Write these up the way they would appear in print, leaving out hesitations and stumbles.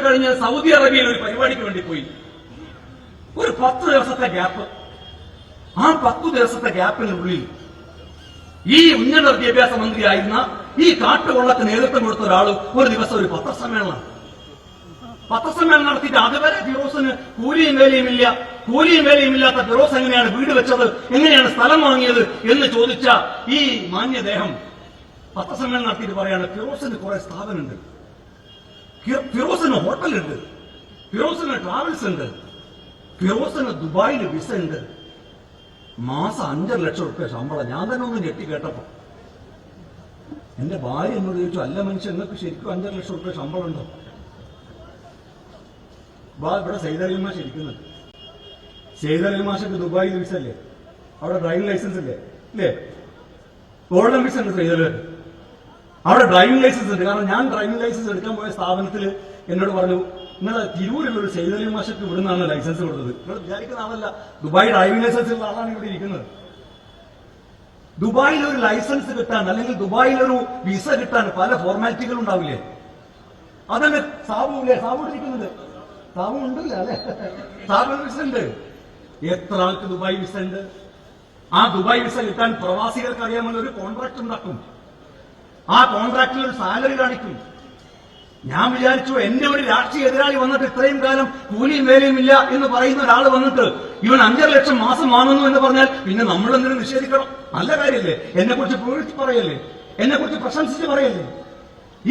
കഴിഞ്ഞ് സൗദി അറേബ്യയിൽ ഒരു പരിപാടിക്ക് വേണ്ടി പോയി. ഒരു 10 ദിവസത്തെ ഗ്യാപ്പ്. ആ 10 ദിവസത്തെ ഗ്യാപ്പിനുള്ളിൽ ഈ ഉന്നത വിദ്യാഭ്യാസ മന്ത്രിയായിരുന്ന ഈ കാട്ടുകൊള്ളക്ക് നേതൃത്വം കൊടുത്ത ഒരാൾ ഒരു ദിവസം ഒരു പത്രസമ്മേളനം നടത്തിയിട്ട് അതുവരെ ഫിറോസിന് കൂലിയും വേലയുമില്ലാത്ത ഫിറോസ് എങ്ങനെയാണ് വീട് വെച്ചത്, എങ്ങനെയാണ് സ്ഥലം വാങ്ങിയത് എന്ന് ചോദിച്ച ഈ മാന്യദേഹം പത്രസമ്മേളനം നടത്തിയിട്ട് പറയാണ്, ഫിറോസിന് കുറെ സ്ഥാപനമുണ്ട്, ഫിറോസിന് ഹോട്ടലുണ്ട്, ഫിറോസിന് ട്രാവൽസ് ഉണ്ട്, ഫിറോസിന് ദുബായിൽ വിസ ഉണ്ട്, മാസം 5 ലക്ഷം റുപ്യ ശമ്പളം. ഞാൻ തന്നെ ഒന്ന് ഞെട്ടി കേട്ടപ്പോ എന്റെ ഭാര്യ എന്നോട് ചോദിച്ചു, അല്ല മനുഷ്യൻ നിങ്ങൾക്ക് ശരിക്കും 5 ലക്ഷം റുപ്യ ശമ്പളം ഉണ്ടോ? ഇവിടെ സൈദലി മാഷ് ഇരിക്കുന്നുണ്ട്. സൈദലി മാഷക്ക് ദുബായിൽ വിസ അല്ലേ, അവിടെ ഡ്രൈവിംഗ് ലൈസൻസ് ഇല്ലേ, ഗോൾഡൻ വിസ ഉണ്ട് സൈദലി. അവിടെ ഡ്രൈവിംഗ് ലൈസൻസ് ഉണ്ട്. കാരണം ഞാൻ ഡ്രൈവിംഗ് ലൈസൻസ് എടുക്കാൻ പോയ സ്ഥാപനത്തിൽ എന്നോട് പറഞ്ഞു, നിങ്ങൾ തിരൂരിലുള്ള ഒരു സൈദലി മാഷക്ക് ഇവിടുന്നാണ് ലൈസൻസ് കൊടുത്തത്. നിങ്ങൾ വിചാരിക്കുന്ന ആളല്ല, ദുബായ് ഡ്രൈവിംഗ് ലൈസൻസ് ഉള്ള ആളാണ് ഇവിടെ ഇരിക്കുന്നത്. ദുബായിൽ ഒരു ലൈസൻസ് കിട്ടാൻ അല്ലെങ്കിൽ ദുബായിൽ ഒരു വിസ കിട്ടാൻ പല ഫോർമാലിറ്റികൾ ഉണ്ടാവില്ലേ? അതന്നെ സാബുല്ലേ, സാബുണ്ടിരിക്കുന്നുണ്ട്, സാബു ഉണ്ടല്ല അല്ലെ, സാബു വിസ ഉണ്ട്. എത്ര ആൾക്ക് ദുബായ് വിസ ഉണ്ട്? ആ ദുബായ് വിസ കിട്ടാൻ പ്രവാസികൾക്ക് അറിയാമല്ലോ ഒരു കോൺട്രാക്ട് ഉണ്ടാക്കും. ആ കോൺട്രാക്റ്റിൽ ഒരു സാലറി കാണിക്കും. ഞാൻ വിചാരിച്ചു എന്റെ ഒരു രാഷ്ട്രീയ എതിരാളി വന്നിട്ട് ഇത്രയും കാലം കൂലിയും വേലയും ഇല്ല എന്ന് പറയുന്ന ഒരാൾ വന്നിട്ട് ഇവൻ 5 ലക്ഷം മാസം വാങ്ങുന്നു എന്ന് പറഞ്ഞാൽ പിന്നെ നമ്മൾ എന്തിനും നിഷേധിക്കണം? നല്ല കാര്യമല്ലേ? എന്നെ കുറിച്ച് പുകഴ്ത്തി പറയല്ലേ, എന്നെ കുറിച്ച് പ്രശംസിച്ച് പറയല്ലേ?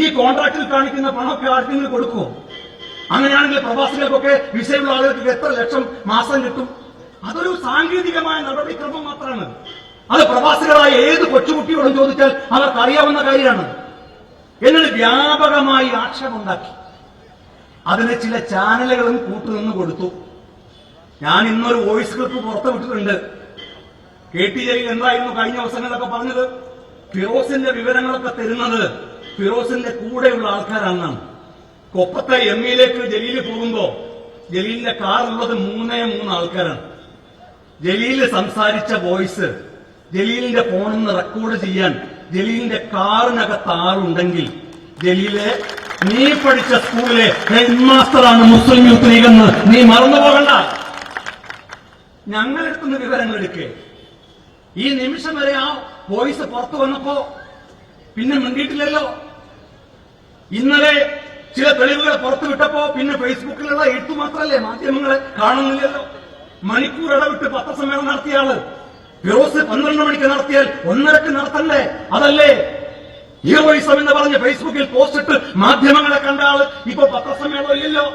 ഈ കോൺട്രാക്റ്റിൽ കാണിക്കുന്ന പണമൊക്കെ ആർക്കെങ്കിലും കൊടുക്കുമോ? അങ്ങനെയാണെങ്കിൽ പ്രവാസികൾക്കൊക്കെ വിസയുള്ള ആളുകൾക്ക് എത്ര ലക്ഷം മാസം കിട്ടും? അതൊരു സാങ്കേതികമായ നടപടിക്രമം മാത്രമാണ്. അത് പ്രവാസികളായ ഏത് കൊച്ചുകുട്ടിയോടും ചോദിച്ചാൽ അവർക്ക് അറിയാവുന്ന കാര്യമാണ്. എന്നിട്ട് വ്യാപകമായി ആക്ഷേപമുണ്ടാക്കി. അതിന് ചില ചാനലുകളും കൂട്ടുനിന്ന് കൊടുത്തു. ഞാൻ ഇന്നൊരു വോയിസ് ക്ലിപ്പ് പുറത്തു വിട്ടിട്ടുണ്ട്. KT ജലീൽ എന്തായിരുന്നു കഴിഞ്ഞ ദിവസങ്ങളിലൊക്കെ പറഞ്ഞത്? ഫിറോസിന്റെ വിവരങ്ങളൊക്കെ തരുന്നത് ഫിറോസിന്റെ കൂടെയുള്ള ആൾക്കാരാണെന്നാണ്. കൊപ്പത്തെ ME-യിലേക്ക് ജലീൽ പോകുമ്പോ ജലീലിന്റെ കാറുള്ളത് 3 ആൾക്കാരാണ്. ജലീല് സംസാരിച്ച വോയിസ് ജലീലിന്റെ ഫോണിൽ നിന്ന് റെക്കോർഡ് ചെയ്യാൻ ജലീലിന്റെ കാറിനകത്ത് ആളുണ്ടെങ്കിൽ ജലീലെ നീ പഠിച്ച സ്കൂളിലെ ഹെഡ് മാസ്റ്ററാണ് മുസ്ലിം യൂത്ത് ലീഗ് എന്ന് നീ മറന്നു പോകണ്ട. ഞങ്ങളെടുക്കുന്ന വിവരങ്ങൾ എടുക്കേ. ഈ നിമിഷം വരെ ആ വോയിസ് പുറത്തു വന്നപ്പോ പിന്നെ മിണ്ടിയിട്ടില്ലല്ലോ. ഇന്നലെ ചില തെളിവുകൾ പുറത്തുവിട്ടപ്പോ പിന്നെ ഫേസ്ബുക്കിലുള്ള എഴുത്തു മാത്രമല്ലേ, മാധ്യമങ്ങളെ കാണുന്നില്ലല്ലോ. മണിക്കൂർ ഇടവിട്ട് പത്രസമ്മേളനം നടത്തിയ ആള് ഫിറോസ് 12 മണിക്ക് നടത്തിയാൽ 1:30 നടത്തണ്ടേ? അതല്ലേ ഹീറോയിസം എന്ന് പറഞ്ഞ് ഫേസ്ബുക്കിൽ പോസ്റ്റ് ഇട്ട് മാധ്യമങ്ങളെ കണ്ട ആള് ഇപ്പൊ പത്രസമ്മേളനം ഇല്ലല്ലോ.